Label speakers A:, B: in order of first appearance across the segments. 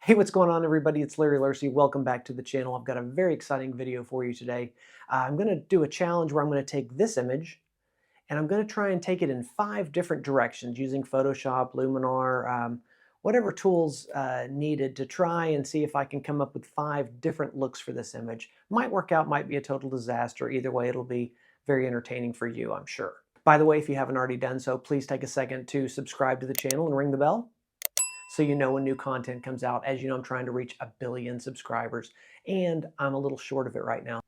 A: Hey, what's going on, everybody? It's Larry Lursey. Welcome back to the channel. I've got a very exciting video for you today. I'm going to do a challenge where I'm going to take this image and I'm going to try and take it in 5 different directions using Photoshop, Luminar, whatever tools needed to try and see if I can come up with 5 different looks for this image. Might work out, might be a total disaster. Either way, it'll be very entertaining for you, I'm sure. By the way, if you haven't already done so, please take a second to subscribe to the channel and ring the bell so you know when new content comes out. As you know, I'm trying to reach 1 billion subscribers, and I'm a little short of it right now.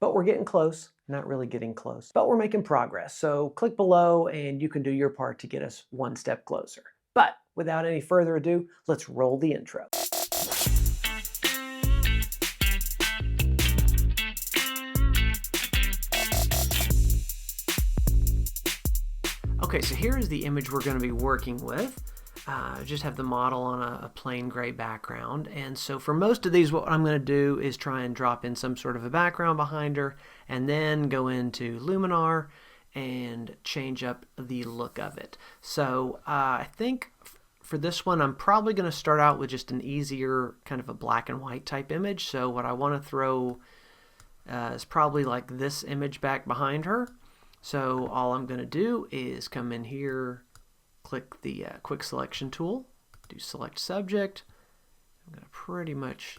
A: But we're getting close. Not really getting close, but we're making progress. So click below and you can do your part to get us one step closer. But without any further ado, let's roll the intro. Okay, so here is the image we're going to be working with. Just have the model on a plain gray background, and so for most of these what I'm going to do is try and drop in some sort of a background behind her and then go into Luminar and change up the look of it. So I think for this one I'm probably going to start out with just an easier kind of a black and white type image. So what I want to throw is probably like this image back behind her. So all I'm going to do is come in here, click the quick selection tool, do select subject. I'm going to pretty much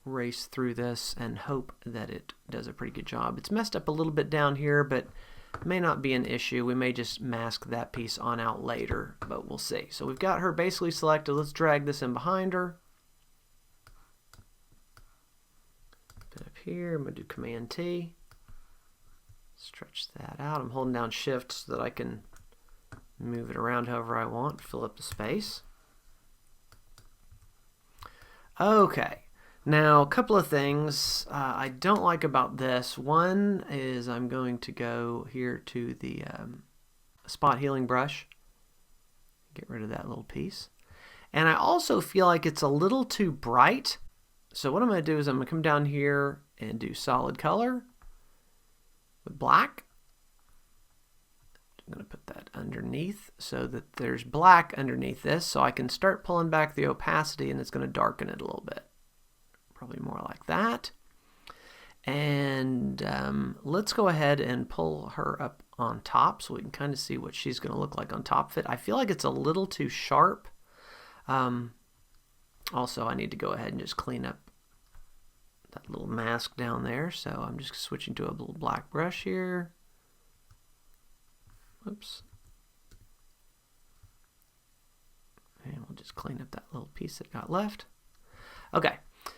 A: race through this and hope that it does a pretty good job. It's messed up a little bit down here, but may not be an issue. We may just mask that piece on out later, but we'll see. So we've got her basically selected. Let's drag this in behind her. Put it up here. I'm going to do Command T. Stretch that out. I'm holding down Shift so that I can move it around however I want, fill up the space. Okay, now a couple of things I don't like about this. One is I'm going to go here to the spot healing brush, get rid of that little piece. And I also feel like it's a little too bright. So what I'm going to do is I'm going to come down here and do solid color with black. I'm going to put that underneath so that there's black underneath this, so I can start pulling back the opacity and it's going to darken it a little bit. Probably more like that. And let's go ahead and pull her up on top so we can kind of see what she's going to look like on top of it. I feel like it's a little too sharp. Also, I need to go ahead and just clean up that little mask down there, so I'm just switching to a little black brush here. Oops. And we'll just clean up that little piece that got left. Okay,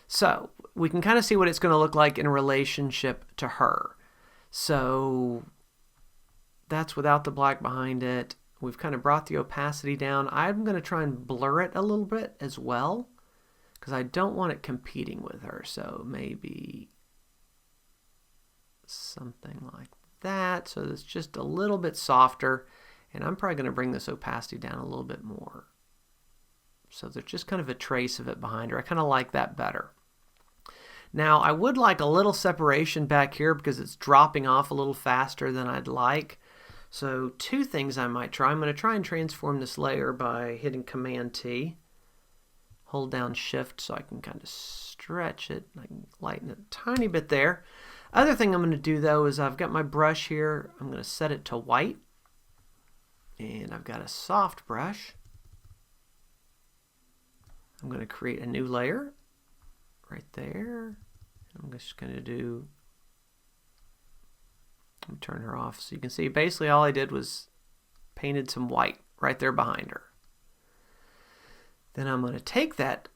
A: so we can kind of see what it's going to look like in relationship to her. So that's without the black behind it. We've kind of brought the opacity down. I'm going to try and blur it a little bit as well, because I don't want it competing with her. So maybe something like that, so it's just a little bit softer, and I'm probably going to bring this opacity down a little bit more so there's just kind of a trace of it behind her. I kind of like that better. Now I would like a little separation back here because it's dropping off a little faster than I'd like. So 2 things I might try. I'm going to try and transform this layer by hitting Command T, hold down Shift so I can kind of stretch it. I can lighten it a tiny bit there. Other thing I'm going to do though is I've got my brush here. I'm going to set it to white, and I've got a soft brush. I'm going to create a new layer right there. I'm just going to turn her off so you can see basically all I did was painted some white right there behind her. Then I'm going to take that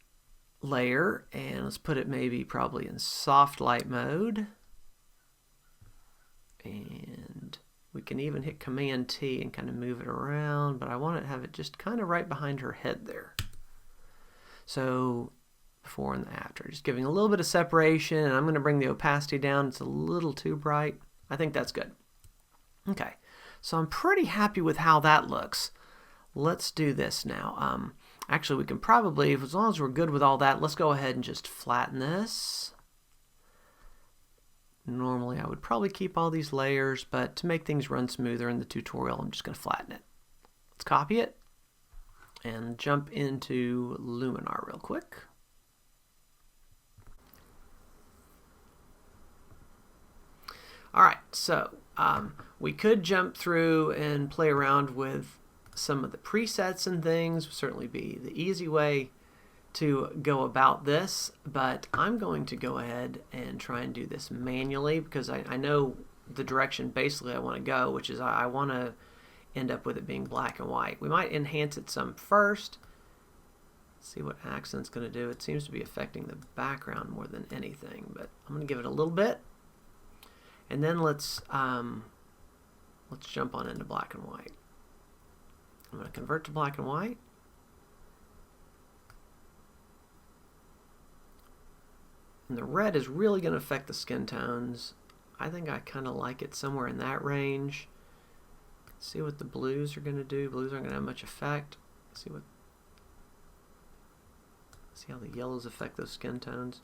A: layer and let's put it probably in soft light mode. And we can even hit Command T and kind of move it around, but I want to have it just kind of right behind her head there. So before and after, just giving a little bit of separation, and I'm going to bring the opacity down. It's a little too bright. I think that's good. Okay, so I'm pretty happy with how that looks. Let's do this now. Actually, we can probably, as long as we're good with all that, let's go ahead and just flatten this. Normally I would probably keep all these layers, but to make things run smoother in the tutorial, I'm just going to flatten it. Let's copy it, and jump into Luminar real quick. All right, so we could jump through and play around with some of the presets and things. Would certainly be the easy way to go about this, but I'm going to go ahead and try and do this manually because I know the direction basically I want to go, which is I want to end up with it being black and white. We might enhance it some first, see what accent's going to do. It seems to be affecting the background more than anything, but I'm going to give it a little bit, and then let's jump on into black and white. I'm going to convert to black and white. And the red is really going to affect the skin tones. I think I kind of like it somewhere in that range. See what the blues are going to do. Blues aren't going to have much effect. See how the yellows affect those skin tones.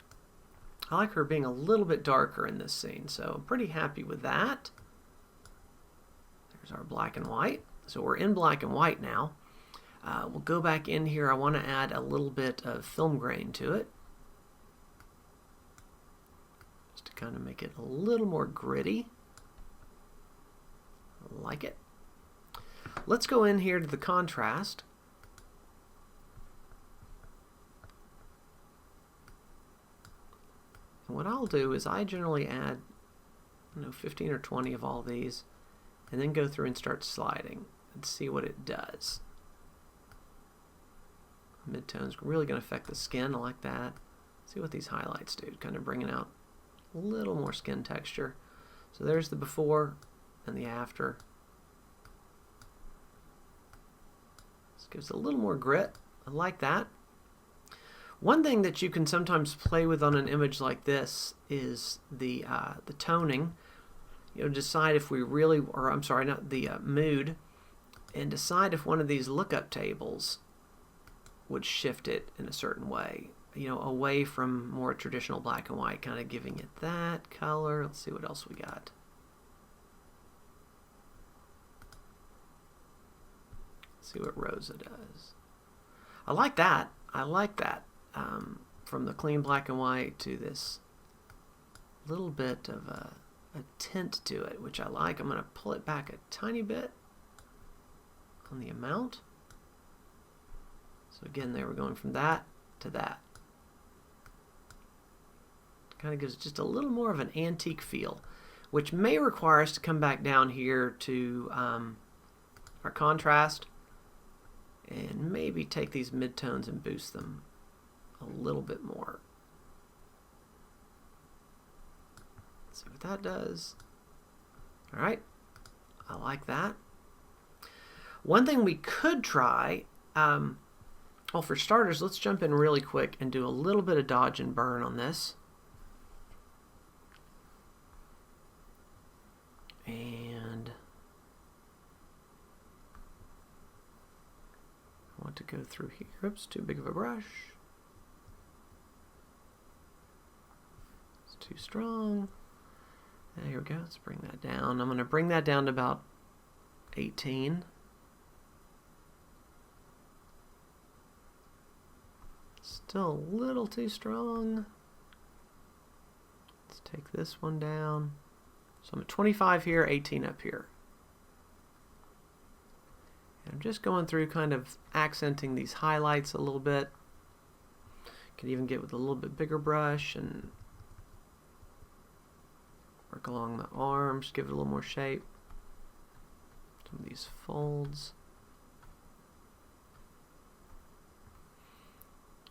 A: I like her being a little bit darker in this scene, so I'm pretty happy with that. There's our black and white. So we're in black and white now. We'll go back in here. I want to add a little bit of film grain to it, just to kind of make it a little more gritty. I like it. Let's go in here to the contrast. And what I'll do is I generally add 15 or 20 of all these, and then go through and start sliding and see what it does. Midtone's really going to affect the skin. I like that. See what these highlights do, kind of bringing out a little more skin texture. So there's the before and the after. This gives a little more grit. I like that. One thing that you can sometimes play with on an image like this is the toning. You know, decide if we really, or I'm sorry, not the mood, and decide if one of these lookup tables would shift it in a certain way. You know, away from more traditional black and white, kind of giving it that color. Let's see what else we got. Let's see what Rosa does. I like that. I like that. From the clean black and white to this little bit of a tint to it, which I like. I'm going to pull it back a tiny bit on the amount. So again, there we're going from that to that. Kind of gives just a little more of an antique feel, which may require us to come back down here to our contrast and maybe take these midtones and boost them a little bit more. Let's see what that does. All right, I like that. One thing we could try, well, for starters, let's jump in really quick and do a little bit of dodge and burn on this. And I want to go through here. Oops, too big of a brush. It's too strong. There we go. Let's bring that down. I'm going to bring that down to about 18. Still a little too strong. Let's take this one down. So I'm at 25 here, 18 up here. And I'm just going through kind of accenting these highlights a little bit. Could even get with a little bit bigger brush and work along the arms, give it a little more shape. Some of these folds.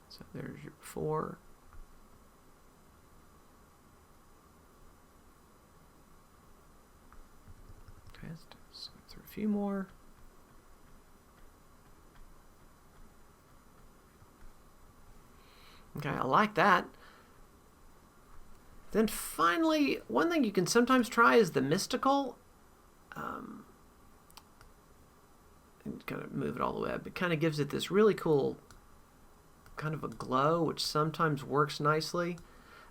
A: So there's your before. Okay, let's go through a few more. Okay, I like that. Then finally, one thing you can sometimes try is the mystical. And kind of move it all the way up. It kind of gives it this really cool kind of a glow, which sometimes works nicely.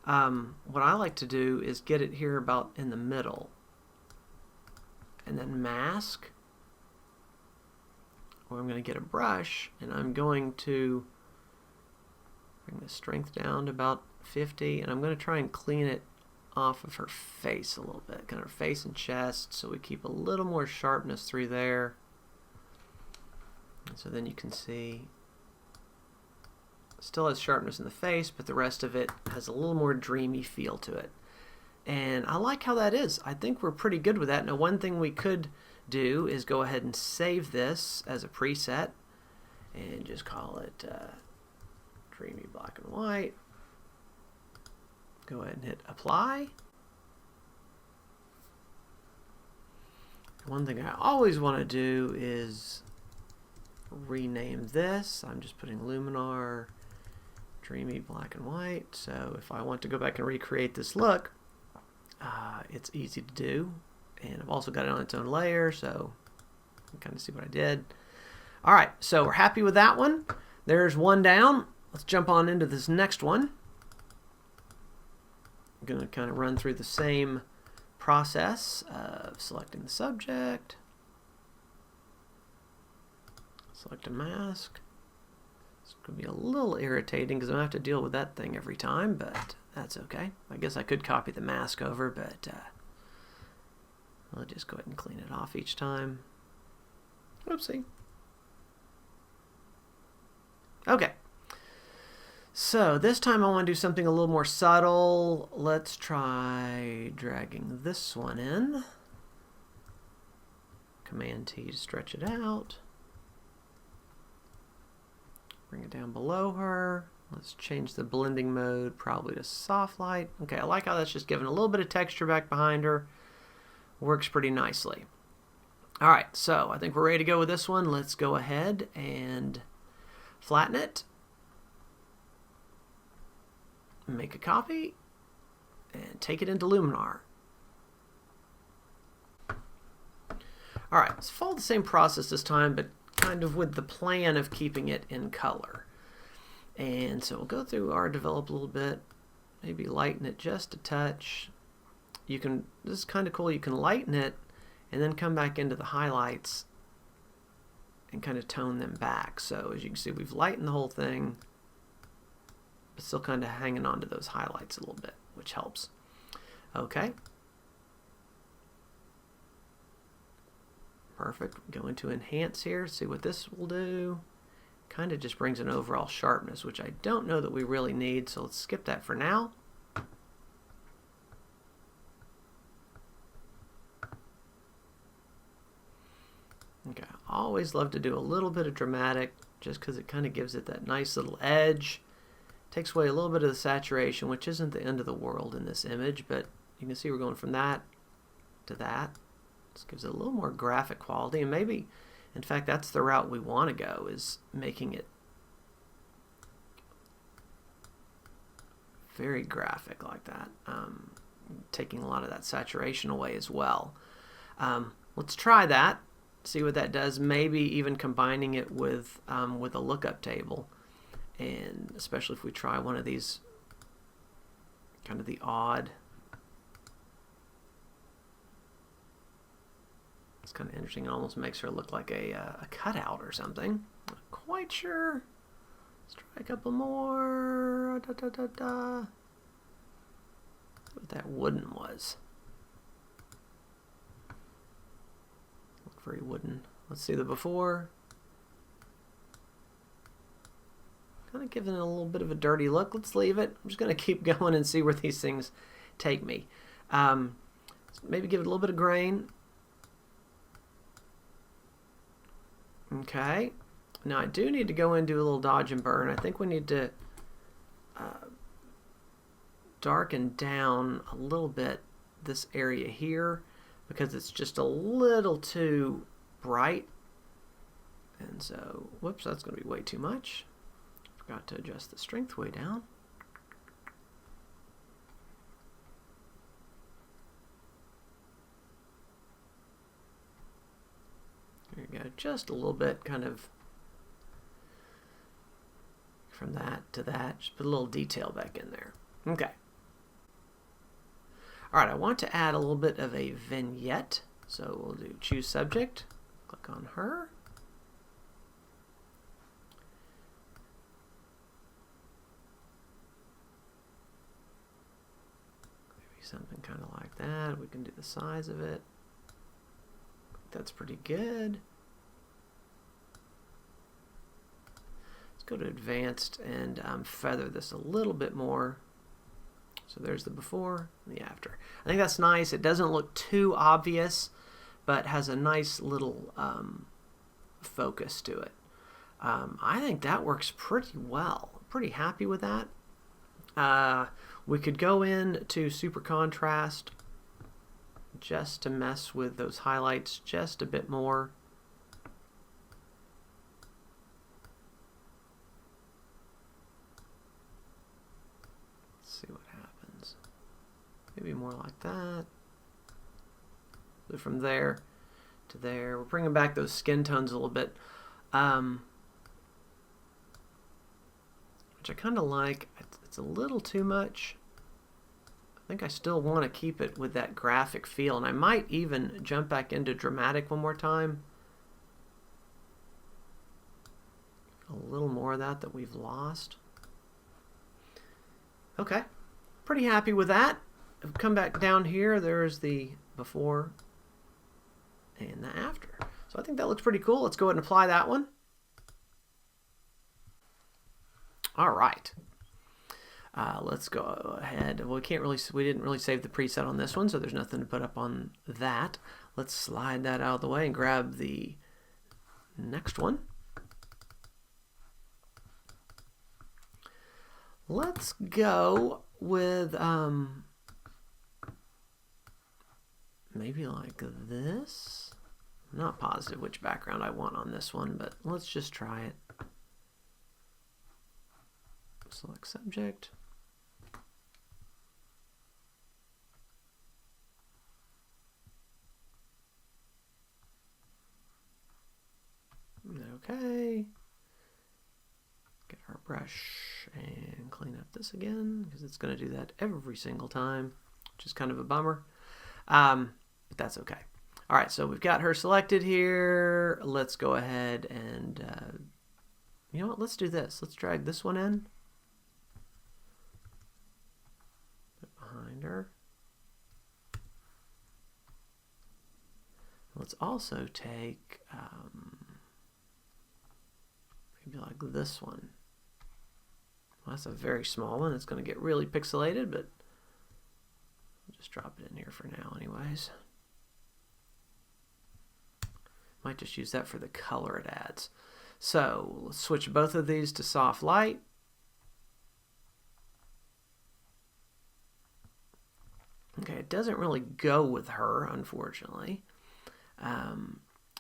A: What I like to do is get it here about in the middle and then mask where I'm going to get a brush and I'm going to bring the strength down to about 50, and I'm going to try and clean it off of her face a little bit, kind of her face and chest, so we keep a little more sharpness through there. And so then you can see still has sharpness in the face, but the rest of it has a little more dreamy feel to it. And I like how that is. I think we're pretty good with that. Now, one thing we could do is go ahead and save this as a preset and just call it Dreamy Black and White. Go ahead and hit apply. One thing I always want to do is rename this. I'm just putting Luminar Dreamy Black and White. So if I want to go back and recreate this look, it's easy to do. And I've also got it on its own layer, so you can kind of see what I did. All right, so we're happy with that one. There's one down. Let's jump on into this next one. I'm going to kind of run through the same process of selecting the subject, select a mask. It's going to be a little irritating because I have to deal with that thing every time, but that's okay. I guess I could copy the mask over, but I'll just go ahead and clean it off each time. Oopsie. Okay. So this time I want to do something a little more subtle. Let's try dragging this one in. Command T to stretch it out. Bring it down below her. Let's change the blending mode probably to soft light. Okay, I like how that's just giving a little bit of texture back behind her. Works pretty nicely. All right, so I think we're ready to go with this one. Let's go ahead and flatten it. Make a copy and take it into Luminar. All right, let's follow the same process this time, but kind of with the plan of keeping it in color. And so we'll go through our develop a little bit, maybe lighten it just a touch. You can, this is kind of cool, you can lighten it and then come back into the highlights and kind of tone them back. So as you can see, we've lightened the whole thing, but still kind of hanging on to those highlights a little bit, which helps. Okay. Perfect. Go into enhance here, see what this will do. Kind of just brings an overall sharpness, which I don't know that we really need, so let's skip that for now. Okay, I always love to do a little bit of dramatic just because it kind of gives it that nice little edge. Takes away a little bit of the saturation, which isn't the end of the world in this image, but you can see we're going from that to that. This gives it a little more graphic quality, and maybe, in fact, that's the route we want to go, is making it very graphic like that, taking a lot of that saturation away as well. Let's try that, see what that does, maybe even combining it with a lookup table. And especially if we try one of these kind of the odd, it's kind of interesting. It almost makes her look like a cutout or something. Not quite sure. Let's try a couple more. What that wooden was. Look very wooden. Let's see the before. Kind of giving it a little bit of a dirty look. Let's leave it. I'm just going to keep going and see where these things take me. Maybe give it a little bit of grain. Okay. Now I do need to go in and do a little dodge and burn. I think we need to darken down a little bit this area here because it's just a little too bright. And so, whoops, that's going to be way too much. Forgot to adjust the strength way down. There you go, just a little bit, kind of from that to that. Just put a little detail back in there. Okay. All right, I want to add a little bit of a vignette. So we'll do choose subject, click on her. something kind of like that. We can do the size of it. That's pretty good. Let's go to advanced and feather this a little bit more. So there's the before and the after. I think that's nice. It doesn't look too obvious, but has a nice little focus to it. I think that works pretty well. Pretty happy with that. We could go in to super contrast just to mess with those highlights just a bit more. Let's see what happens. Maybe more like that. So from there to there, we're bringing back those skin tones a little bit, which I kind of like. It's a little too much. I think I still want to keep it with that graphic feel, and I might even jump back into dramatic one more time. A little more of that we've lost. Okay, pretty happy with that. I've come back down here. There's the before and the after. So I think that looks pretty cool. Let's go ahead and apply that one. All right. Let's go ahead. Well, we didn't really save the preset on this one, so there's nothing to put up on that. Let's slide that out of the way and grab the next one. Let's go with maybe like this. I'm not positive which background I want on this one, but let's just try it. Select subject. Okay. Get our brush and clean up this again, because it's going to do that every single time, which is kind of a bummer. But that's okay. All right, so we've got her selected here. Let's go ahead and, you know what, let's do this. Let's drag this one in. Put it behind her. Let's also take, maybe like this one. Well, that's a very small one. It's going to get really pixelated, but I'll just drop it in here for now anyways. Might just use that for the color it adds. So let's switch both of these to soft light. Okay, it doesn't really go with her, unfortunately.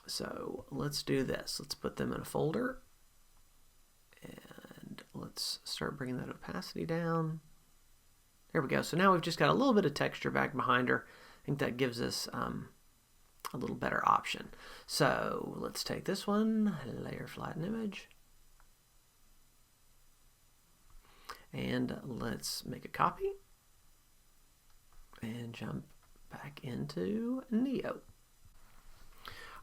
A: So let's do this. Let's put them in a folder. And let's start bringing that opacity down. There we go. So now we've just got a little bit of texture back behind her. I think that gives us a little better option. So let's take this one, layer flatten image. And let's make a copy. And jump back into Neo.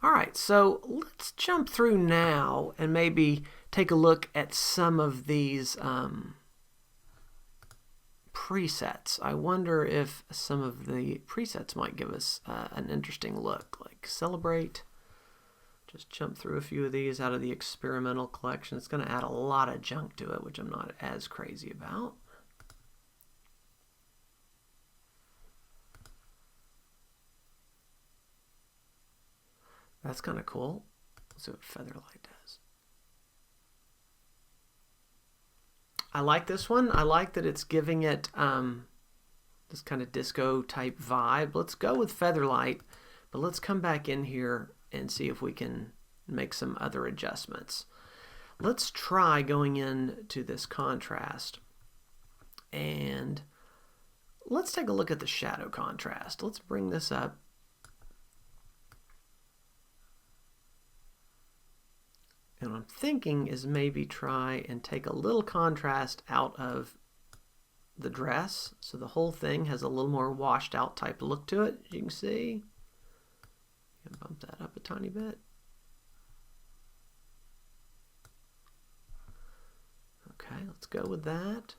A: All right, so let's jump through now and maybe take a look at some of these presets. I wonder if some of the presets might give us an interesting look, like Celebrate. Just jump through a few of these out of the experimental collection. It's going to add a lot of junk to it, which I'm not as crazy about. That's kind of cool. Let's see what Featherlight does. I like this one. I like that it's giving it this kind of disco type vibe. Let's go with Featherlight, but let's come back in here and see if we can make some other adjustments. Let's try going into this contrast, and let's take a look at the shadow contrast. Let's bring this up. And what I'm thinking is maybe try and take a little contrast out of the dress, so the whole thing has a little more washed out type look to it, as you can see. Bump that up a tiny bit. Okay, let's go with that.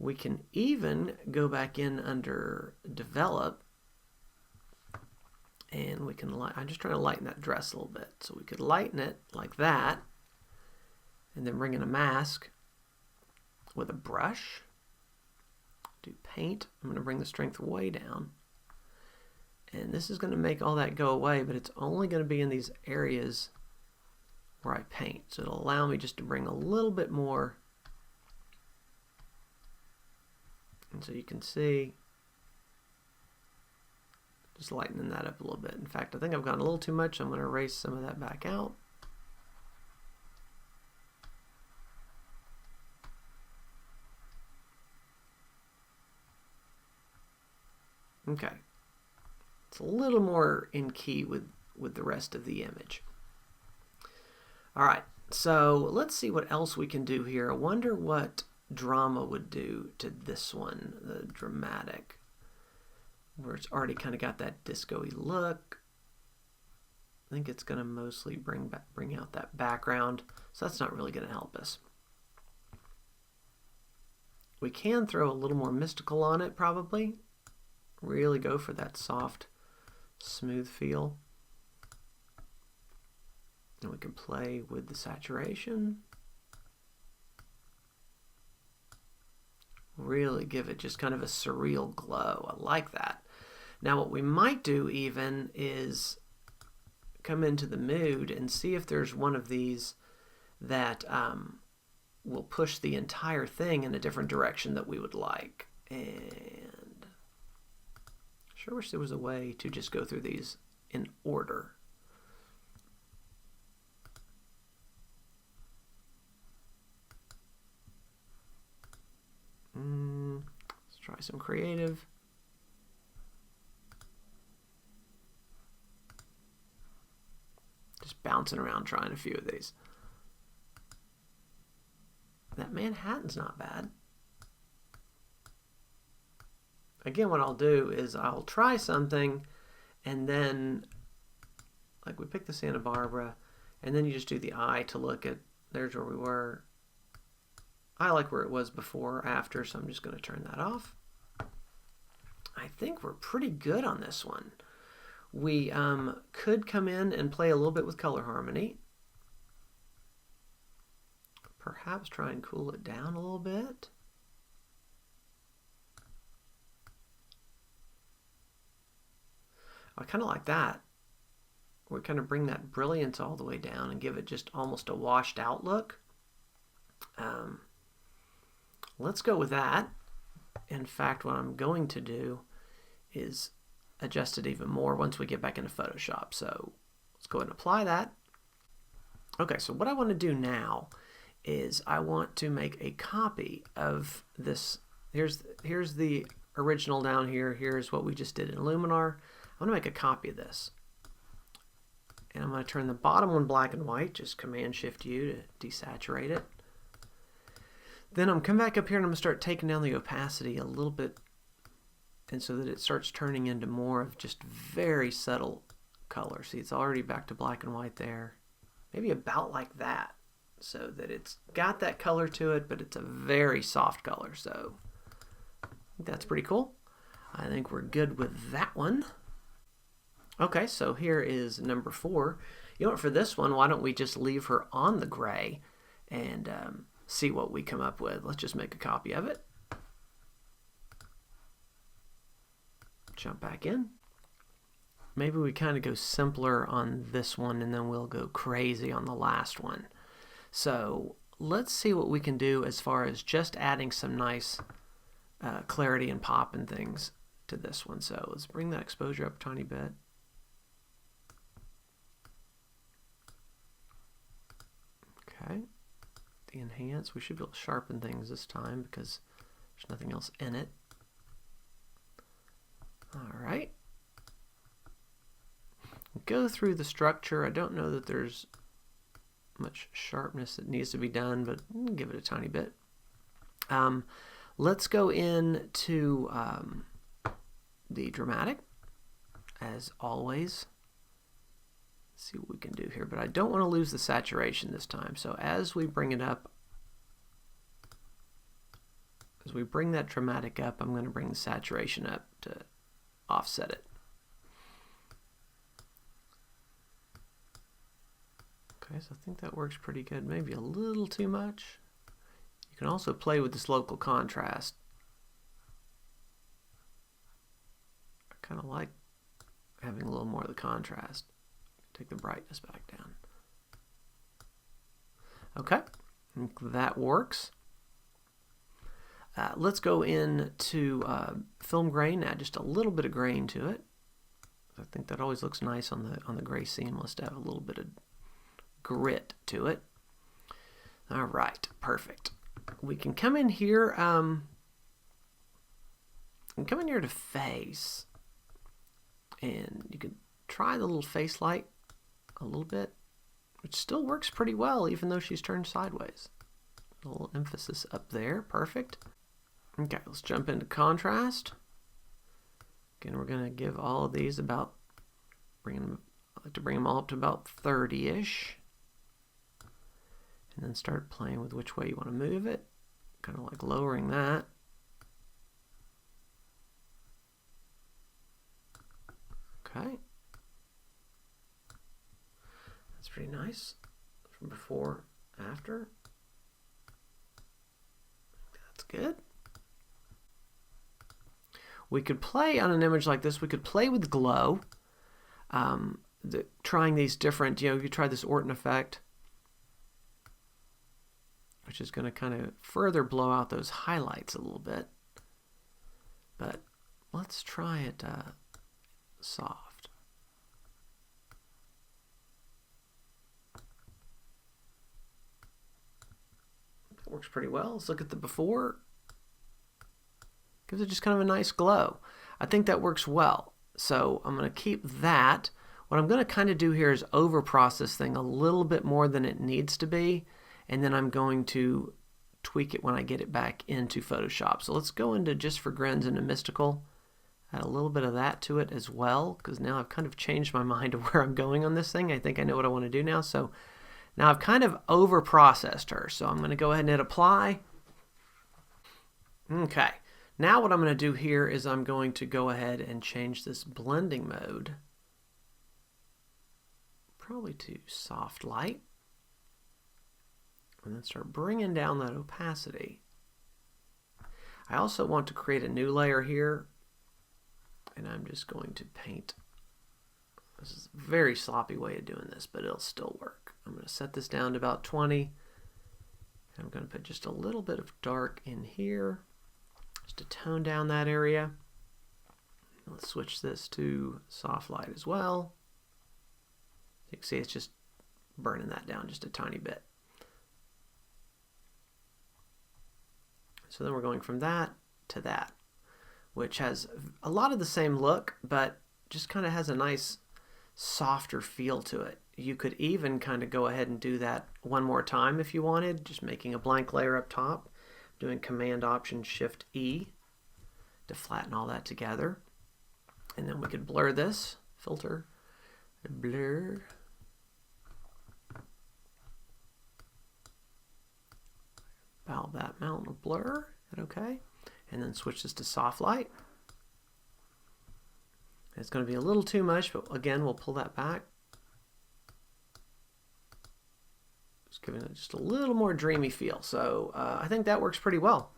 A: We can even go back in under Develop, and we can I'm just trying to lighten that dress a little bit. So we could lighten it like that, and then bring in a mask with a brush. Do paint. I'm going to bring the strength way down. And this is going to make all that go away, but it's only going to be in these areas where I paint. So it'll allow me just to bring a little bit more. And so you can see, just lightening that up a little bit. In fact, I think I've gone a little too much. I'm going to erase some of that back out. Okay. It's a little more in key with the rest of the image. All right, so let's see what else we can do here. I wonder what drama would do to this one, the dramatic, where it's already kind of got that disco-y look. I think it's going to mostly bring out that background, so that's not really going to help us. We can throw a little more mystical on it, probably. Really go for that soft, smooth feel. And we can play with the saturation. Really give it just kind of a surreal glow. I like that. Now what we might do even is come into the mood and see if there's one of these that will push the entire thing in a different direction that we would like. And I sure wish there was a way to just go through these in order. Let's try some creative. Just bouncing around trying a few of these. That Manhattan's not bad. Again, what I'll do is I'll try something, and then, like we pick the Santa Barbara, and then you just do the eye to look at, there's where we were. I like where it was before or after, so I'm just going to turn that off. I think we're pretty good on this one. We could come in and play a little bit with color harmony. Perhaps try and cool it down a little bit. I kind of like that. We kind of bring that brilliance all the way down and give it just almost a washed out look. Let's go with that. In fact, what I'm going to do is adjust it even more once we get back into Photoshop. So let's go ahead and apply that. Okay, so what I want to do now is I want to make a copy of this. Here's the original down here. Here's what we just did in Luminar. I want to make a copy of this. And I'm going to turn the bottom one black and white, just Command-Shift-U to desaturate it. Then I'm come back up here and I'm going to start taking down the opacity a little bit, and so that it starts turning into more of just very subtle color. See, it's already back to black and white there. Maybe about like that, so that it's got that color to it, but it's a very soft color. So I think that's pretty cool. I think we're good with that one. Okay, so here is number 4. You know what, for this one, why don't we just leave her on the gray and see what we come up with. Let's just make a copy of it. Jump back in. Maybe we kind of go simpler on this one and then we'll go crazy on the last one. So let's see what we can do as far as just adding some nice clarity and pop and things to this one. So let's bring that exposure up a tiny bit. Okay. The enhance, we should be able to sharpen things this time because there's nothing else in it. All right. Go through the structure. I don't know that there's much sharpness that needs to be done, but give it a tiny bit. Let's go into the dramatic, as always. Let's see what we can do here, but I don't want to lose the saturation this time. So as we bring it up, As we bring that dramatic up, I'm going to bring the saturation up to offset it. Okay, so I think that works pretty good. Maybe a little too much. You can also play with this local contrast. I kind of like having a little more of the contrast. Take the brightness back down. Okay, that works. Let's go into film grain, add just a little bit of grain to it. I think that always looks nice on the gray seamless to have a little bit of grit to it. All right, perfect. We can come in here to face, and you can try the little face light a little bit, which still works pretty well even though she's turned sideways. A little emphasis up there, perfect. Okay, let's jump into contrast. Again, we're going to give all of these about, I like to bring them all up to about 30-ish. And then start playing with which way you want to move it. Kind of like lowering that. Okay. That's pretty nice. From before, after. That's good. We could play on an image like this, we could play with glow. Trying these different, you try this Orton effect, which is going to kind of further blow out those highlights a little bit. But let's try it soft. That works pretty well. Let's look at the before. Gives it just kind of a nice glow. I think that works well. So I'm going to keep that. What I'm going to kind of do here is over-process thing a little bit more than it needs to be. And then I'm going to tweak it when I get it back into Photoshop. So let's go into Just for Grins into Mystical. Add a little bit of that to it as well, because now I've kind of changed my mind of where I'm going on this thing. I think I know what I want to do now. So now I've kind of over-processed her. So I'm going to go ahead and hit Apply. Okay. Now what I'm going to do here is I'm going to go ahead and change this blending mode, probably to soft light, and then start bringing down that opacity. I also want to create a new layer here, and I'm just going to paint. This is a very sloppy way of doing this, but it'll still work. I'm going to set this down to about 20, and I'm going to put just a little bit of dark in here, just to tone down that area. Let's switch this to soft light as well. You can see it's just burning that down just a tiny bit. So then we're going from that to that, which has a lot of the same look, but just kind of has a nice softer feel to it. You could even kind of go ahead and do that one more time if you wanted, just making a blank layer up top, doing Command Option Shift E to flatten all that together. And then we could blur this, filter, blur. About that amount of blur, okay? And then switch this to soft light. It's going to be a little too much, but again, we'll pull that back. Just giving it just a little more dreamy feel. So I think that works pretty well.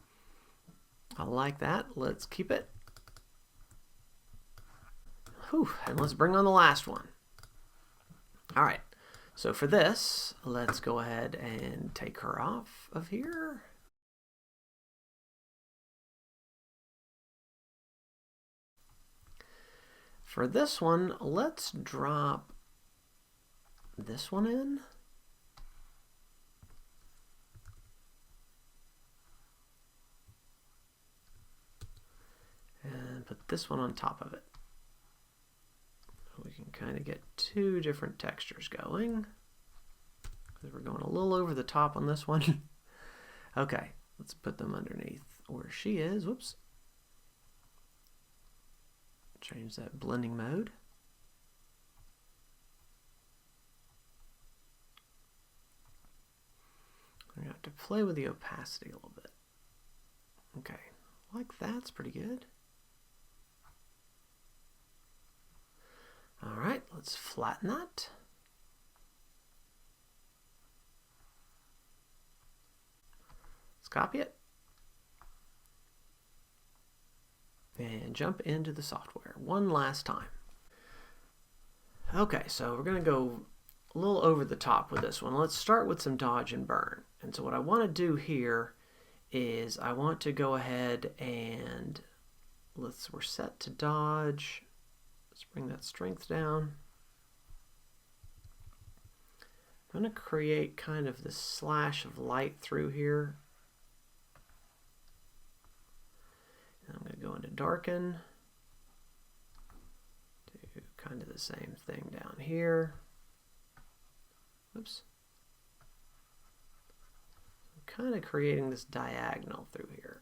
A: I like that. Let's keep it. Whew, and let's bring on the last one. All right. So for this, let's go ahead and take her off of here. For this one, let's drop this one in. And put this one on top of it. We can kind of get two different textures going. We're going a little over the top on this one. Okay, let's put them underneath where she is. Whoops. Change that blending mode. I have to play with the opacity a little bit. Okay, like that's pretty good. All right, let's flatten that. Let's copy it. And jump into the software one last time. Okay, so we're going to go a little over the top with this one. Let's start with some dodge and burn. And so what I want to do here is I want to go ahead and we're set to dodge. Let's bring that strength down. I'm going to create kind of this slash of light through here. And I'm going to go into darken. Do kind of the same thing down here. Oops. I'm kind of creating this diagonal through here.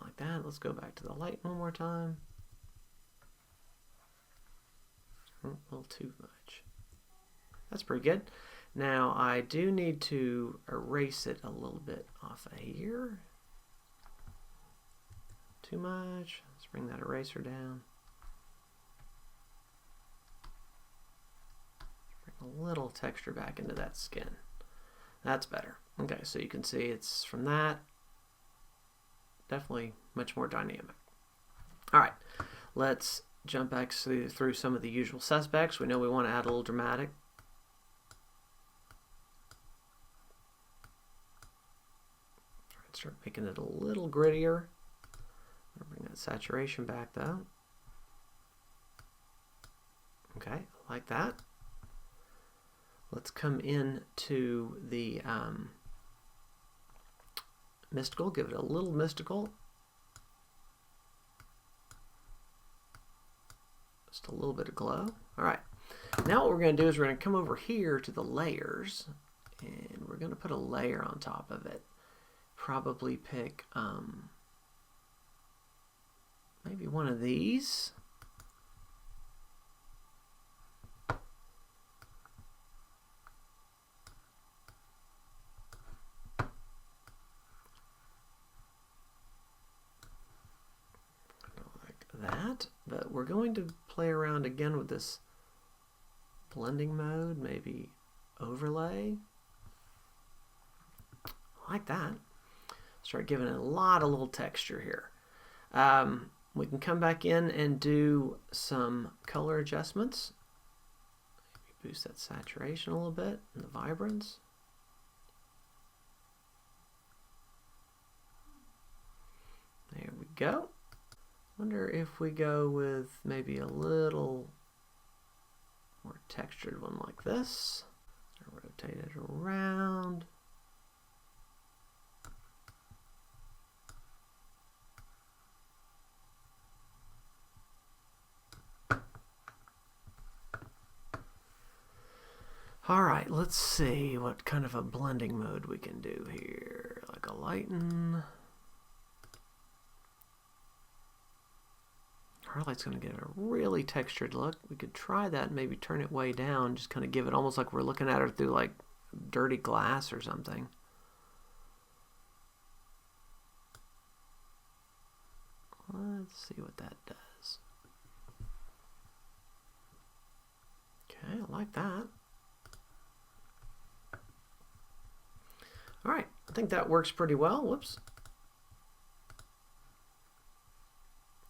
A: Like that. Let's go back to the light one more time. A little too much. That's pretty good. Now I do need to erase it a little bit off of here. Too much. Let's bring that eraser down. Bring a little texture back into that skin. That's better. Okay, so you can see it's from that. Definitely much more dynamic. All right, let's jump back through some of the usual suspects. We know we want to add a little dramatic. Start making it a little grittier. I'll bring that saturation back though. Okay, like that. Let's come in to the mystical, give it a little mystical. Just a little bit of glow. All right, now what we're going to do is we're going to come over here to the layers and we're going to put a layer on top of it. Probably pick maybe one of these. Like that, but we're going to play around again with this blending mode, maybe overlay. Like that. Start giving it a lot of little texture here. We can come back in and do some color adjustments. Maybe boost that saturation a little bit and the vibrance. There we go. Wonder if we go with maybe a little more textured one like this. Rotate it around. All right, let's see what kind of a blending mode we can do here. Like a lighten. Highlight's going to give it a really textured look. We could try that and maybe turn it way down, just kind of give it almost like we're looking at it through like dirty glass or something. Let's see what that does. Okay, I like that. All right, I think that works pretty well. Whoops.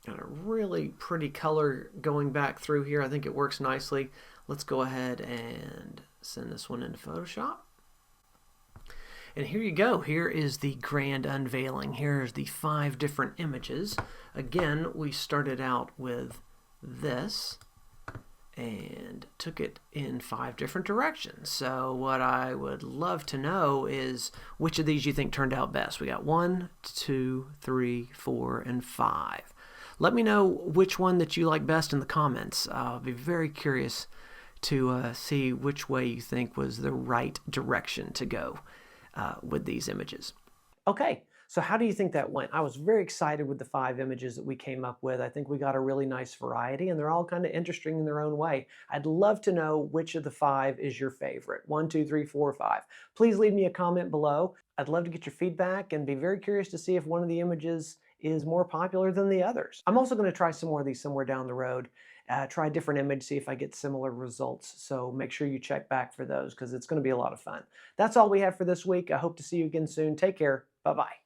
A: Got a really pretty color going back through here. I think it works nicely. Let's go ahead and send this one into Photoshop. And here you go. Here is the grand unveiling. Here's the 5 different images. Again, we started out with this and took it in 5 different directions. So what I would love to know is which of these you think turned out best. We got 1, 2, 3, 4, and 5. Let me know which one that you like best in the comments. I'll be very curious to see which way you think was the right direction to go with these images. Okay, so how do you think that went? I was very excited with the 5 images that we came up with. I think we got a really nice variety and they're all kind of interesting in their own way. I'd love to know which of the 5 is your favorite. 1, 2, 3, 4, 5. Please leave me a comment below. I'd love to get your feedback and be very curious to see if one of the images is more popular than the others. I'm also going to try some more of these somewhere down the road, try a different image, see if I get similar results. So make sure you check back for those because it's going to be a lot of fun. That's all we have for this week. I hope to see you again soon. Take care. Bye-bye.